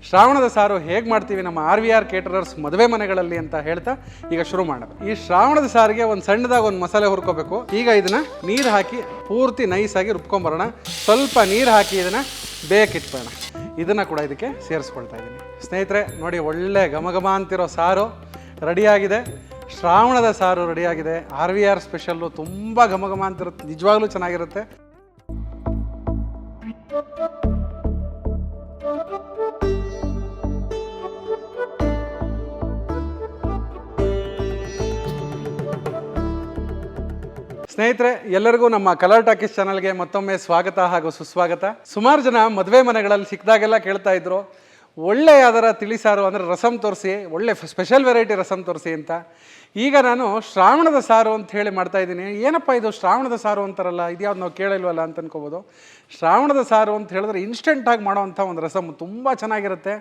ಶ್ರಾವಣದ ಸಾರು ಹೇಗೆ ಮಾಡ್ತೀವಿ ನಮ್ಮ RVR ಕೇಟರರ್ಸ್ ಮದುವೆ ಮನೆಗಳಲ್ಲಿ ಅಂತ ಹೇಳ್ತಾ ಈಗ ಶುರು ಮಾಡೋದು. ಈ ಶ್ರಾವಣದ ಸಾರಿಗೆ ಒಂದು ಸಣ್ಣದಾಗಿ ಒಂದು ಮಸಾಲೆ ಹುರ್ಕೋಬೇಕು. ಈಗ ಇದನ್ನ ನೀರು ಹಾಕಿ ಪೂರ್ತಿ ನೈಸಾಗಿ ರುಬ್ಕೊಂಬರೋಣ. ಸ್ವಲ್ಪ ನೀರು ಹಾಕಿ ಇದನ್ನ ಬೇಕಿಟ್ಬೋಣ. ಇದನ್ನ ಕೂಡ ಇದಕ್ಕೆ ಸೇರಿಸ್ಕೊಳ್ತಾ ಇದ್ದೀನಿ. ಸ್ನೇಹಿತರೆ ನೋಡಿ, ಒಳ್ಳೆ ಘಮ ಅಂತಿರೋ ಸಾರು ರೆಡಿಯಾಗಿದೆ. ಶ್ರಾವಣದ ಸಾರು ರೆಡಿಯಾಗಿದೆ. RVR ಸ್ಪೆಷಲ್ಲು ತುಂಬ ಘಮ ಅಂತಿರುತ್ತೆ, ನಿಜವಾಗ್ಲೂ ಚೆನ್ನಾಗಿರುತ್ತೆ. ಸ್ನೇಹಿತರೆ, ಎಲ್ಲರಿಗೂ ನಮ್ಮ ಕಲರ್ ಟಾಕೀಸ್ ಚಾನಲ್ಗೆ ಮತ್ತೊಮ್ಮೆ ಸ್ವಾಗತ ಹಾಗೂ ಸುಸ್ವಾಗತ. ಸುಮಾರು ಜನ ಮದುವೆ ಮನೆಗಳಲ್ಲಿ ಸಿಕ್ಕಿದಾಗೆಲ್ಲ ಕೇಳ್ತಾ ಇದ್ರು, ಒಳ್ಳೆ ಯಾವ್ದಾರ ತಿಳಿಸಾರು ಅಂದರೆ ರಸಮ್ ತೋರಿಸಿ, ಒಳ್ಳೆ ಸ್ಪೆಷಲ್ ವೆರೈಟಿ ರಸಮ್ ತೋರಿಸಿ ಅಂತ. ಈಗ ನಾನು ಶ್ರಾವಣದ ಸಾರು ಅಂತ ಹೇಳಿ ಮಾಡ್ತಾ ಇದ್ದೀನಿ. ಏನಪ್ಪ ಇದು ಶ್ರಾವಣದ ಸಾರು ಅಂತಾರಲ್ಲ, ಇದ್ಯಾವ್ದು ನಾವು ಕೇಳಿಲ್ವಲ್ಲ ಅಂತ ಅನ್ಕೋಬೋದು. ಶ್ರಾವಣದ ಸಾರು ಅಂತ ಹೇಳಿದ್ರೆ ಇನ್ಸ್ಟೆಂಟಾಗಿ ಮಾಡೋವಂಥ ಒಂದು ರಸಮ್, ತುಂಬ ಚೆನ್ನಾಗಿರುತ್ತೆ.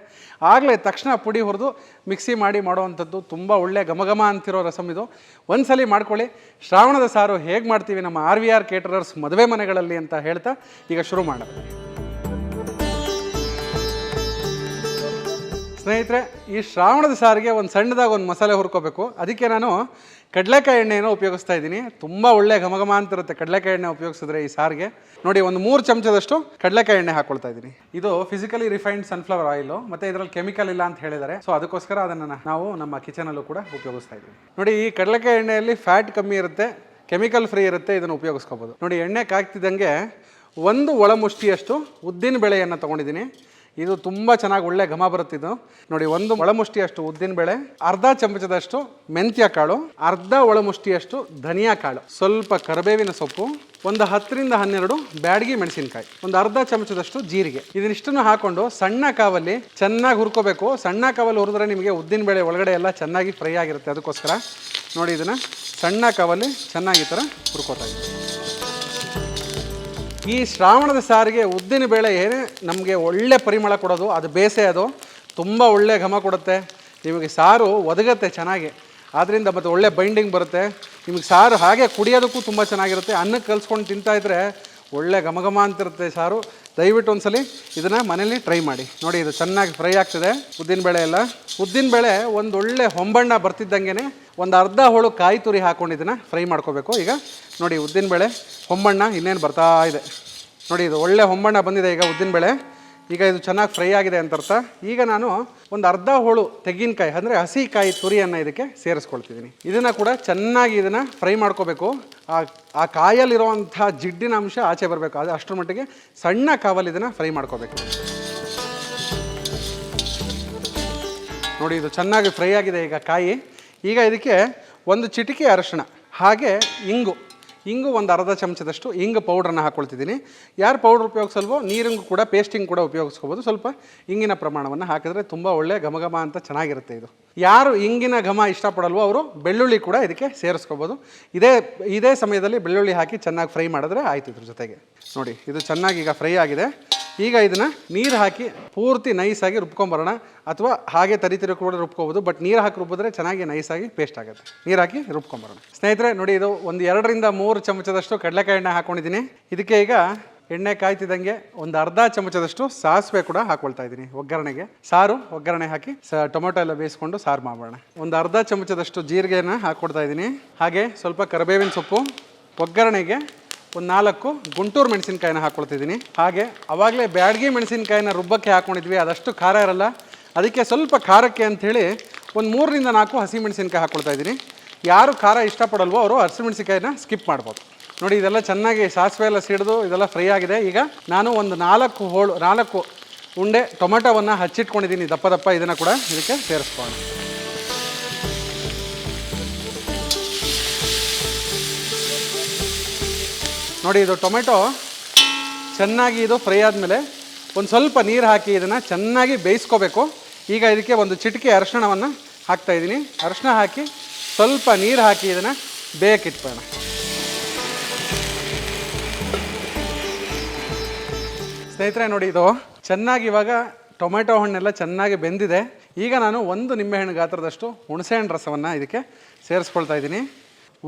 ಆಗಲೇ ತಕ್ಷಣ ಪುಡಿ ಹುರಿದು ಮಿಕ್ಸಿ ಮಾಡಿ ಮಾಡೋವಂಥದ್ದು, ತುಂಬ ಒಳ್ಳೆ ಘಮ ಅಂತಿರೋ ರಸಮ್ ಇದು. ಒಂದ್ಸಲಿ ಮಾಡ್ಕೊಳ್ಳಿ. ಶ್ರಾವಣದ ಸಾರು ಹೇಗೆ ಮಾಡ್ತೀವಿ ನಮ್ಮ RVR ಕೇಟರರ್ಸ್ ಮದುವೆ ಮನೆಗಳಲ್ಲಿ ಅಂತ ಹೇಳ್ತಾ ಈಗ ಶುರು ಮಾಡೋದು. ಸ್ನೇಹಿತರೆ, ಈ ಶ್ರಾವಣದ ಸಾರಿಗೆ ಒಂದು ಸಣ್ಣದಾಗಿ ಒಂದು ಮಸಾಲೆ ಹುರ್ಕೋಬೇಕು. ಅದಕ್ಕೆ ನಾನು ಕಡಲೆಕಾಯಿ ಎಣ್ಣೆಯನ್ನು ಉಪಯೋಗಿಸ್ತಾ ಇದ್ದೀನಿ. ತುಂಬ ಒಳ್ಳೆ ಘಮ ಅಂತಿರುತ್ತೆ ಕಡಲೆಕಾಯಿ ಎಣ್ಣೆ ಉಪಯೋಗಿಸಿದ್ರೆ ಈ ಸಾರಿಗೆ. ನೋಡಿ, ಒಂದು 3 ಚಮಚದಷ್ಟು ಕಡಲೆಕಾಯಿ ಎಣ್ಣೆ ಹಾಕ್ಕೊಳ್ತಾ ಇದ್ದೀನಿ. ಇದು ಫಿಸಿಕಲಿ ರಿಫೈನ್ಡ್ ಸನ್ಫ್ಲವರ್ ಆಯಿಲು, ಮತ್ತು ಇದರಲ್ಲಿ ಕೆಮಿಕಲ್ ಇಲ್ಲ ಅಂತ ಹೇಳಿದ್ದಾರೆ. ಸೊ ಅದಕ್ಕೋಸ್ಕರ ಅದನ್ನು ನಾವು ನಮ್ಮ ಕಿಚನಲ್ಲೂ ಕೂಡ ಉಪಯೋಗಿಸ್ತಾ ಇದ್ದೀವಿ. ನೋಡಿ, ಈ ಕಡಲೆಕಾಯಿ ಎಣ್ಣೆಯಲ್ಲಿ ಫ್ಯಾಟ್ ಕಮ್ಮಿ ಇರುತ್ತೆ, ಕೆಮಿಕಲ್ ಫ್ರೀ ಇರುತ್ತೆ. ಇದನ್ನು ಉಪಯೋಗಿಸ್ಕೋಬೋದು. ನೋಡಿ, ಎಣ್ಣೆ ಕಾಗ್ತಿದ್ದಂಗೆ 1 ಒಳಮುಷ್ಟಿಯಷ್ಟು ಉದ್ದಿನ ಬೇಳೆಯನ್ನು ತೊಗೊಂಡಿದ್ದೀನಿ. ಇದು ತುಂಬ ಚೆನ್ನಾಗಿ ಒಳ್ಳೆ ಘಮ ಬರುತ್ತಿದ್ದು. ನೋಡಿ, 1 ಒಳಮುಷ್ಟಿಯಷ್ಟು ಉದ್ದಿನಬೇಳೆ, ಅರ್ಧ ಚಮಚದಷ್ಟು ಮೆಂತ್ಯ ಕಾಳು, ಅರ್ಧ ಒಳಮುಷ್ಟಿಯಷ್ಟು ಧನಿಯಾ ಕಾಳು, ಸ್ವಲ್ಪ ಕರಿಬೇವಿನ ಸೊಪ್ಪು, ಒಂದು 10 ರಿಂದ 12 ಬ್ಯಾಡಗಿ ಮೆಣಸಿನಕಾಯಿ, ಒಂದು ಅರ್ಧ ಚಮಚದಷ್ಟು ಜೀರಿಗೆ. ಇದನ್ನಿಷ್ಟನ್ನು ಹಾಕೊಂಡು ಸಣ್ಣ ಕಾವಲ್ಲಿ ಚೆನ್ನಾಗಿ ಹುರ್ಕೋಬೇಕು. ಸಣ್ಣ ಕಾವಲ್ಲಿ ಹುರಿದ್ರೆ ನಿಮಗೆ ಉದ್ದಿನಬೇಳೆ ಒಳಗಡೆ ಎಲ್ಲ ಚೆನ್ನಾಗಿ ಫ್ರೈ ಆಗಿರುತ್ತೆ. ಅದಕ್ಕೋಸ್ಕರ ನೋಡಿ, ಇದನ್ನು ಸಣ್ಣ ಕಾವಲ್ಲಿ ಚೆನ್ನಾಗಿ ಈ ಥರ ಹುರ್ಕೋತಾ ಇದ್ದೀವಿ. ಈ ಶ್ರಾವಣದ ಸಾರಿಗೆ ಉದ್ದಿನ ಬೇಳೆ ಏನೇ ನಮಗೆ ಒಳ್ಳೆ ಪರಿಮಳ ಕೊಡೋದು, ಅದು ಬೇಸೆ, ಅದು ತುಂಬ ಒಳ್ಳೆ ಘಮ ಕೊಡುತ್ತೆ. ನಿಮಗೆ ಸಾರು ಒದಗತ್ತೆ ಚೆನ್ನಾಗಿ, ಆದ್ದರಿಂದ ಮತ್ತು ಒಳ್ಳೆ ಬೈಂಡಿಂಗ್ ಬರುತ್ತೆ. ನಿಮಗೆ ಸಾರು ಹಾಗೆ ಕುಡಿಯೋದಕ್ಕೂ ತುಂಬ ಚೆನ್ನಾಗಿರುತ್ತೆ. ಅನ್ನಕ್ಕೆ ಕಲಿಸ್ಕೊಂಡು ತಿಂತಾಯಿದ್ರೆ ಒಳ್ಳೆ ಘಮ ಅಂತಿರುತ್ತೆ ಸಾರು. ದಯವಿಟ್ಟು ಒಂದ್ಸಲಿ ಇದನ್ನು ಮನೇಲಿ ಟ್ರೈ ಮಾಡಿ. ನೋಡಿ, ಇದು ಚೆನ್ನಾಗಿ ಫ್ರೈ ಆಗ್ತಿದೆ ಉದ್ದಿನಬೇಳೆ ಎಲ್ಲ. ಉದ್ದಿನಬೇಳೆ ಒಂದು ಒಳ್ಳೆ ಹೊಂಬಣ್ಣ ಬರ್ತಿದ್ದಂಗೆ ಒಂದು ಅರ್ಧ ಹೋಳು ಕಾಯಿ ತುರಿ ಹಾಕ್ಕೊಂಡು ಇದನ್ನು ಫ್ರೈ ಮಾಡ್ಕೋಬೇಕು. ಈಗ ನೋಡಿ, ಉದ್ದಿನಬೇಳೆ ಹೊಂಬಣ್ಣ ಇನ್ನೇನು ಬರ್ತಾ ಇದೆ. ನೋಡಿ, ಇದು ಒಳ್ಳೆ ಹೊಂಬಣ್ಣ ಬಂದಿದೆ ಈಗ ಉದ್ದಿನಬೇಳೆ. ಈಗ ಇದು ಚೆನ್ನಾಗಿ ಫ್ರೈ ಆಗಿದೆ ಅಂತ ಅರ್ಥ. ಈಗ ನಾನು ಒಂದು ಅರ್ಧ ಹೋಳು ತೆಂಗಿನಕಾಯಿ ಅಂದರೆ ಹಸಿ ಕಾಯಿ ತುರಿಯನ್ನು ಇದಕ್ಕೆ ಸೇರಿಸ್ಕೊಳ್ತಿದ್ದೀನಿ. ಇದನ್ನು ಕೂಡ ಚೆನ್ನಾಗಿ ಇದನ್ನು ಫ್ರೈ ಮಾಡ್ಕೋಬೇಕು. ಆ ಕಾಯಲ್ಲಿರುವಂಥ ಜಿಡ್ಡಿನ ಅಂಶ ಆಚೆ ಬರಬೇಕು. ಅದು ಅಷ್ಟರ ಮಟ್ಟಿಗೆ ಸಣ್ಣ ಕಾವಲ್ಲಿ ಇದನ್ನು ಫ್ರೈ ಮಾಡ್ಕೋಬೇಕು. ನೋಡಿ, ಇದು ಚೆನ್ನಾಗಿ ಫ್ರೈ ಆಗಿದೆ ಈಗ ಕಾಯಿ. ಈಗ ಇದಕ್ಕೆ ಒಂದು ಚಿಟಿಕೆ ಅರಶಿಣ, ಹಾಗೆ ಇಂಗು ಒಂದು ಅರ್ಧ ಚಮಚದಷ್ಟು ಇಂಗು ಪೌಡ್ರನ್ನ ಹಾಕ್ಕೊಳ್ತಿದ್ದೀನಿ. ಯಾರು ಪೌಡ್ರ್ ಉಪಯೋಗಿಸಲ್ವೋ ನೀರಿಂಗು ಕೂಡ ಪೇಸ್ಟಿಂಗ್ ಕೂಡ ಉಪಯೋಗಿಸ್ಕೋಬೋದು. ಸ್ವಲ್ಪ ಇಂಗಿನ ಪ್ರಮಾಣವನ್ನು ಹಾಕಿದ್ರೆ ತುಂಬ ಒಳ್ಳೆ ಘಮ ಅಂತ ಚೆನ್ನಾಗಿರುತ್ತೆ. ಇದು ಯಾರು ಇಂಗಿನ ಘಮ ಇಷ್ಟಪಡಲ್ವೋ ಅವರು ಬೆಳ್ಳುಳ್ಳಿ ಕೂಡ ಇದಕ್ಕೆ ಸೇರಿಸ್ಕೋಬೋದು. ಇದೇ ಸಮಯದಲ್ಲಿ ಬೆಳ್ಳುಳ್ಳಿ ಹಾಕಿ ಚೆನ್ನಾಗಿ ಫ್ರೈ ಮಾಡಿದ್ರೆ ಆಯ್ತು. ಇದ್ರ ಜೊತೆಗೆ ನೋಡಿ, ಇದು ಚೆನ್ನಾಗಿ ಈಗ ಫ್ರೈ ಆಗಿದೆ. ಈಗ ಇದನ್ನು ನೀರು ಹಾಕಿ ಪೂರ್ತಿ ನೈಸಾಗಿ ರುಬ್ಕೊಂಬರೋಣ, ಅಥವಾ ಹಾಗೆ ತರಿತಿರೋ ಕೂಡ ರುಬ್ಕೋಬೋದು. ಬಟ್ ನೀರು ಹಾಕಿ ರುಬ್ಬಿದ್ರೆ ಚೆನ್ನಾಗಿ ನೈಸಾಗಿ ಪೇಸ್ಟ್ ಆಗುತ್ತೆ. ನೀರು ಹಾಕಿ ರುಬ್ಕೊಂಬರೋಣ. ಸ್ನೇಹಿತರೆ ನೋಡಿ, ಇದು ಒಂದು 2 ರಿಂದ 3 ಚಮಚದಷ್ಟು ಕಡಲೆಕಾಯಿ ಎಣ್ಣೆ ಹಾಕ್ಕೊಂಡಿದ್ದೀನಿ. ಇದಕ್ಕೆ ಈಗ ಎಣ್ಣೆ ಕಾಯ್ತಿದ್ದಂಗೆ ಒಂದು ಅರ್ಧ ಚಮಚದಷ್ಟು ಸಾಸಿವೆ ಕೂಡ ಹಾಕ್ಕೊಳ್ತಾ ಇದ್ದೀನಿ ಒಗ್ಗರಣೆಗೆ. ಒಗ್ಗರಣೆ ಹಾಕಿ ಟೊಮೊಟೊ ಎಲ್ಲ ಬೇಯಿಸ್ಕೊಂಡು ಸಾರು ಮಾಡೋಣ. ಒಂದು ಅರ್ಧ ಚಮಚದಷ್ಟು ಜೀರಿಗೆನ ಹಾಕ್ಕೊಡ್ತಾ ಇದ್ದೀನಿ. ಹಾಗೆ ಸ್ವಲ್ಪ ಕರಿಬೇವಿನ ಸೊಪ್ಪು, ಒಗ್ಗರಣೆಗೆ ಒಂದು 4 ಗುಂಟೂರು ಮೆಣಸಿನ್ಕಾಯಿನ ಹಾಕ್ಕೊಳ್ತಿದ್ದೀನಿ. ಹಾಗೆ ಅವಾಗಲೇ ಬ್ಯಾಡಗಿ ಮೆಣಸಿನ್ಕಾಯಿನ ರುಬ್ಬಕ್ಕೆ ಹಾಕ್ಕೊಂಡಿದ್ವಿ, ಅದಷ್ಟು ಖಾರ ಇರಲ್ಲ. ಅದಕ್ಕೆ ಸ್ವಲ್ಪ ಖಾರಕ್ಕೆ ಅಂಥೇಳಿ ಒಂದು 3 ರಿಂದ 4 ಹಸಿ ಮೆಣಸಿನ್ಕಾಯಿ ಹಾಕ್ಕೊಳ್ತಾ ಇದ್ದೀನಿ. ಯಾರು ಖಾರ ಇಷ್ಟಪಡಲ್ವೋ ಅವರು ಹಸಿಮೆಣಸಿನ್ಕಾಯಿನ ಸ್ಕಿಪ್ ಮಾಡ್ಬೋದು. ನೋಡಿ, ಇದೆಲ್ಲ ಚೆನ್ನಾಗಿ ಸಾಸಿವೆ ಎಲ್ಲ ಸಿಡಿದು ಇದೆಲ್ಲ ಫ್ರೈ ಆಗಿದೆ. ಈಗ ನಾನು ಒಂದು 4 ಉಂಡೆ ಟೊಮೆಟೊವನ್ನು ಹಚ್ಚಿಟ್ಕೊಂಡಿದ್ದೀನಿ ದಪ್ಪ. ಇದನ್ನು ಕೂಡ ಇದಕ್ಕೆ ಸೇರಿಸ್ಕೊಳ್ಳೋಣ. ನೋಡಿ, ಇದು ಟೊಮೆಟೊ ಚೆನ್ನಾಗಿ ಇದು ಫ್ರೈ ಆದಮೇಲೆ ಒಂದು ಸ್ವಲ್ಪ ನೀರು ಹಾಕಿ ಇದನ್ನು ಚೆನ್ನಾಗಿ ಬೇಯಿಸ್ಕೋಬೇಕು. ಈಗ ಇದಕ್ಕೆ ಒಂದು ಚಿಟಿಕೆ ಅರಶಿಣವನ್ನು ಹಾಕ್ತಾಯಿದ್ದೀನಿ. ಅರಶಿಣ ಹಾಕಿ ಸ್ವಲ್ಪ ನೀರು ಹಾಕಿ ಇದನ್ನು ಬೇಕಿಟ್ಬೋಣ. ಸ್ನೇಹಿತರೆ ನೋಡಿ, ಇದು ಚೆನ್ನಾಗಿ ಇವಾಗ ಟೊಮೆಟೊ ಹಣ್ಣೆಲ್ಲ ಚೆನ್ನಾಗಿ ಬೆಂದಿದೆ. ಈಗ ನಾನು 1 ನಿಂಬೆಹಣ್ಣು ಗಾತ್ರದಷ್ಟು ಹುಣಸೆಹಣ್ಣು ರಸವನ್ನು ಇದಕ್ಕೆ ಸೇರಿಸ್ಕೊಳ್ತಾ ಇದ್ದೀನಿ.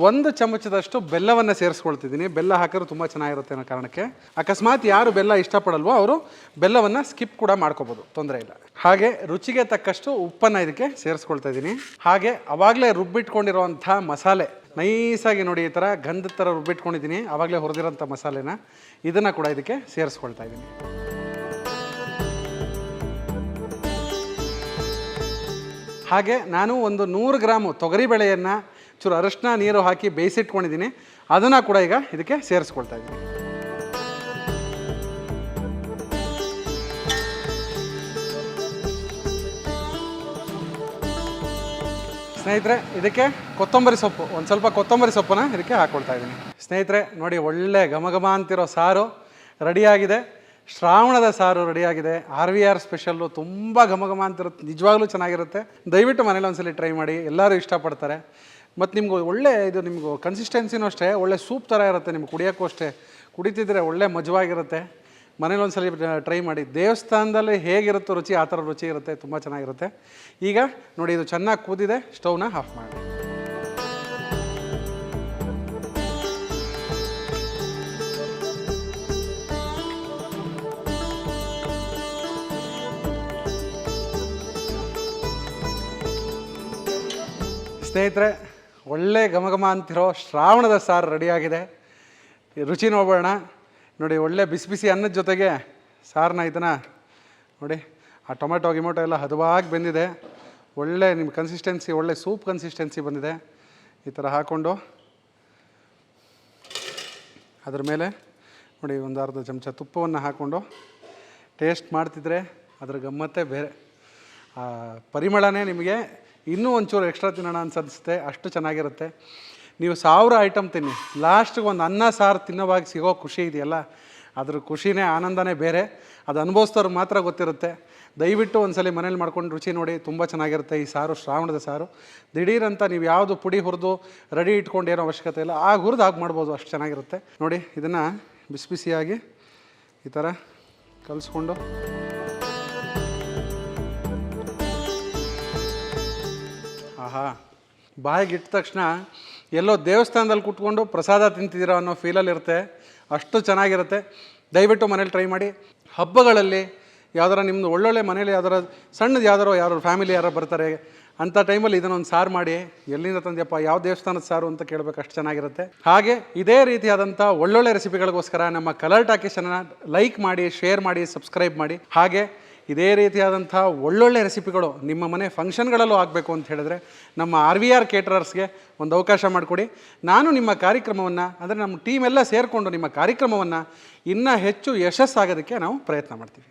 1 ಚಮಚದಷ್ಟು ಬೆಲ್ಲವನ್ನು ಸೇರಿಸ್ಕೊಳ್ತಿದ್ದೀನಿ. ಬೆಲ್ಲ ಹಾಕಿದ್ರೆ ತುಂಬ ಚೆನ್ನಾಗಿರುತ್ತೆ ಅನ್ನೋ ಕಾರಣಕ್ಕೆ. ಅಕಸ್ಮಾತ್ ಯಾರು ಬೆಲ್ಲ ಇಷ್ಟಪಡಲ್ವೋ ಅವರು ಬೆಲ್ಲವನ್ನು ಸ್ಕಿಪ್ ಕೂಡ ಮಾಡ್ಕೋಬೋದು, ತೊಂದರೆ ಇಲ್ಲ. ಹಾಗೆ ರುಚಿಗೆ ತಕ್ಕಷ್ಟು ಉಪ್ಪನ್ನು ಇದಕ್ಕೆ ಸೇರಿಸ್ಕೊಳ್ತಾ ಇದ್ದೀನಿ. ಹಾಗೆ ಅವಾಗಲೇ ರುಬ್ಬಿಟ್ಕೊಂಡಿರೋವಂಥ ಮಸಾಲೆ ನೈಸಾಗಿ ನೋಡಿ ಈ ಥರ ಗಂಧದ ಥರ ರುಬ್ಬಿಟ್ಕೊಂಡಿದ್ದೀನಿ, ಆವಾಗಲೇ ಹುರಿದಿರೋಂಥ ಮಸಾಲೆನ ಇದನ್ನು ಕೂಡ ಇದಕ್ಕೆ ಸೇರಿಸ್ಕೊಳ್ತಾ ಇದ್ದೀನಿ. ಹಾಗೆ ನಾನು ಒಂದು 100 ಗ್ರಾಮು ತೊಗರಿಬೇಳೆಯನ್ನು ಚೂರು ಅರಿಶಿನ ನೀರು ಹಾಕಿ ಬೇಯಿಸಿಟ್ಕೊಂಡಿದ್ದೀನಿ, ಅದನ್ನು ಕೂಡ ಈಗ ಇದಕ್ಕೆ ಸೇರಿಸ್ಕೊಳ್ತಾ ಇದ್ದೀನಿ. ಸ್ನೇಹಿತರೆ, ಇದಕ್ಕೆ ಕೊತ್ತಂಬರಿ ಸೊಪ್ಪು, ಒಂದು ಸ್ವಲ್ಪ ಕೊತ್ತಂಬರಿ ಸೊಪ್ಪನ್ನು ಇದಕ್ಕೆ ಹಾಕ್ಕೊಳ್ತಾ ಇದ್ದೀನಿ. ಸ್ನೇಹಿತರೆ ನೋಡಿ, ಒಳ್ಳೆ ಘಮ ಘಮ ಅಂತಿರೋ ಸಾರು ರೆಡಿಯಾಗಿದೆ. ಶ್ರಾವಣದ ಸಾರು ರೆಡಿಯಾಗಿದೆ. RVR ಸ್ಪೆಷಲ್ಲು, ತುಂಬ ಘಮ ಘಮ ಅಂತಿರುತ್ತೆ, ನಿಜವಾಗ್ಲೂ ಚೆನ್ನಾಗಿರುತ್ತೆ. ದಯವಿಟ್ಟು ಮನೇಲಿ ಒಂದ್ಸಲಿ ಟ್ರೈ ಮಾಡಿ, ಎಲ್ಲರೂ ಇಷ್ಟಪಡ್ತಾರೆ. ಮತ್ತು ನಿಮ್ಗೆ ಒಳ್ಳೆ ಇದು ನಿಮಗೂ ಕನ್ಸಿಸ್ಟೆನ್ಸಿನೂ ಅಷ್ಟೇ ಒಳ್ಳೆ ಸೂಪ್ ಥರ ಇರುತ್ತೆ, ನಿಮ್ಗೆ ಕುಡಿಯೋಕ್ಕೂ ಅಷ್ಟೇ, ಕುಡಿತಿದ್ರೆ ಒಳ್ಳೆ ಮಜವಾಗಿರುತ್ತೆ. ಮನೇಲಿ ಒಂದ್ಸಲಿ ಟ್ರೈ ಮಾಡಿ. ದೇವಸ್ಥಾನದಲ್ಲಿ ಹೇಗಿರುತ್ತೋ ರುಚಿ ಆ ಥರ ರುಚಿ ಇರುತ್ತೆ, ತುಂಬ ಚೆನ್ನಾಗಿರುತ್ತೆ. ಈಗ ನೋಡಿ, ಇದು ಚೆನ್ನಾಗಿ ಕೂದಿದೆ, ಸ್ಟವ್ನ ಆಫ್ ಮಾಡಿ. ಸ್ನೇಹಿತರೆ, ಒಳ್ಳೆ ಘಮ ಅಂತಿರೋ ಶ್ರಾವಣದ ಸಾರು ರೆಡಿಯಾಗಿದೆ. ರುಚಿ ನೋಡೋಣ. ನೋಡಿ, ಒಳ್ಳೆ ಬಿಸಿ ಬಿಸಿ ಅನ್ನದ ಜೊತೆಗೆ ಸಾರನ್ನ ಇದನ್ನು ನೋಡಿ, ಆ ಟೊಮೆಟೊ ಗಿಮೊಟೊ ಎಲ್ಲ ಹದವಾಗಿ ಬೆಂದಿದೆ. ಒಳ್ಳೆ ನಿಮ್ಮ ಕನ್ಸಿಸ್ಟೆನ್ಸಿ, ಒಳ್ಳೆ ಸೂಪ್ ಕನ್ಸಿಸ್ಟೆನ್ಸಿ ಬಂದಿದೆ. ಈ ಥರ ಹಾಕ್ಕೊಂಡು ಅದ್ರ ಮೇಲೆ ನೋಡಿ ಒಂದು ಅರ್ಧ ಚಮಚ ತುಪ್ಪವನ್ನು ಹಾಕ್ಕೊಂಡು ಟೇಸ್ಟ್ ಮಾಡ್ತಿದ್ರೆ ಅದ್ರ ಗಮ್ಮತ್ತೇ ಬೇರೆ. ಆ ಪರಿಮಳನೇ ನಿಮಗೆ ಇನ್ನೂ ಒಂಚೂರು ಎಕ್ಸ್ಟ್ರಾ ತಿನ್ನೋಣ ಅನ್ಸುತ್ತೆ, ಅಷ್ಟು ಚೆನ್ನಾಗಿರುತ್ತೆ. ನೀವು 1000 ಐಟಮ್ ತಿನ್ನಿ, ಲಾಸ್ಟಿಗೆ ಒಂದು ಅನ್ನ ಸಾರು ತಿನ್ನೋವಾಗ ಸಿಗೋ ಖುಷಿ ಇದೆಯಲ್ಲ, ಅದ್ರ ಖುಷಿನೇ ಆನಂದನೇ ಬೇರೆ. ಅದು ಅನುಭವಿಸ್ತವ್ರಿಗೆ ಮಾತ್ರ ಗೊತ್ತಿರುತ್ತೆ. ದಯವಿಟ್ಟು ಒಂದ್ಸಲಿ ಮನೇಲಿ ಮಾಡ್ಕೊಂಡು ರುಚಿ ನೋಡಿ, ತುಂಬ ಚೆನ್ನಾಗಿರುತ್ತೆ ಈ ಸಾರು, ಶ್ರಾವಣದ ಸಾರು. ದಿಢೀರಂತ ನೀವು ಯಾವುದು ಪುಡಿ ಹುರಿದು ರೆಡಿ ಇಟ್ಕೊಂಡು ಏನೋ ಅವಶ್ಯಕತೆ ಇಲ್ಲ, ಆಗ ಹುರಿದು ಆಗ ಮಾಡ್ಬೋದು, ಅಷ್ಟು ಚೆನ್ನಾಗಿರುತ್ತೆ. ನೋಡಿ, ಇದನ್ನು ಬಿಸಿ ಬಿಸಿಯಾಗಿ ಈ ಥರ ಕಲಿಸ್ಕೊಂಡು ಆಹಾ, ಬಾಯಿಗೆ ಇಟ್ಟ ತಕ್ಷಣ ಎಲ್ಲೋ ದೇವಸ್ಥಾನದಲ್ಲಿ ಕೂತ್ಕೊಂಡು ಪ್ರಸಾದ ತಿಂತಿದ್ದೀರೋ ಅನ್ನೋ ಫೀಲಲ್ಲಿರುತ್ತೆ, ಅಷ್ಟು ಚೆನ್ನಾಗಿರುತ್ತೆ. ದಯವಿಟ್ಟು ಮನೇಲಿ ಟ್ರೈ ಮಾಡಿ. ಹಬ್ಬಗಳಲ್ಲಿ ಯಾವ್ದಾರ ನಿಮ್ಮದು ಒಳ್ಳೊಳ್ಳೆ ಮನೇಲಿ ಯಾವ್ದಾರ ಸಣ್ಣದು ಯಾರು ಫ್ಯಾಮಿಲಿ ಯಾರೋ ಬರ್ತಾರೆ ಅಂಥ ಟೈಮಲ್ಲಿ ಇದನ್ನೊಂದು ಸಾರು ಮಾಡಿ, ಎಲ್ಲಿಂದ ತಂದೆಯಪ್ಪ, ಯಾವ ದೇವಸ್ಥಾನದ ಸಾರು ಅಂತ ಕೇಳಬೇಕು, ಅಷ್ಟು ಚೆನ್ನಾಗಿರುತ್ತೆ. ಹಾಗೆ ಇದೇ ರೀತಿಯಾದಂಥ ಒಳ್ಳೊಳ್ಳೆ ರೆಸಿಪಿಗಳಿಗೋಸ್ಕರ ನಮ್ಮ ಕಲರ್ ಟಾಕೀಸನ್ನು ಲೈಕ್ ಮಾಡಿ, ಶೇರ್ ಮಾಡಿ, ಸಬ್ಸ್ಕ್ರೈಬ್ ಮಾಡಿ. ಹಾಗೆ ಇದೇ ರೀತಿಯಾದಂಥ ಒಳ್ಳೊಳ್ಳೆ ರೆಸಿಪಿಗಳು ನಿಮ್ಮ ಮನೆ ಫಂಕ್ಷನ್ಗಳಲ್ಲೂ ಆಗಬೇಕು ಅಂತ ಹೇಳಿದ್ರೆ ನಮ್ಮ RVR ಕೇಟರರ್ಸ್ಗೆ ಒಂದು ಅವಕಾಶ ಮಾಡಿಕೊಡಿ. ನಾನು ನಿಮ್ಮ ಕಾರ್ಯಕ್ರಮವನ್ನು, ಅಂದರೆ ನಮ್ಮ ಟೀಮ್ ಎಲ್ಲ ಸೇರಿಕೊಂಡು ನಿಮ್ಮ ಕಾರ್ಯಕ್ರಮವನ್ನು ಇನ್ನೂ ಹೆಚ್ಚು ಯಶಸ್ಸಾಗೋದಕ್ಕೆ ನಾವು ಪ್ರಯತ್ನ ಮಾಡ್ತೀವಿ.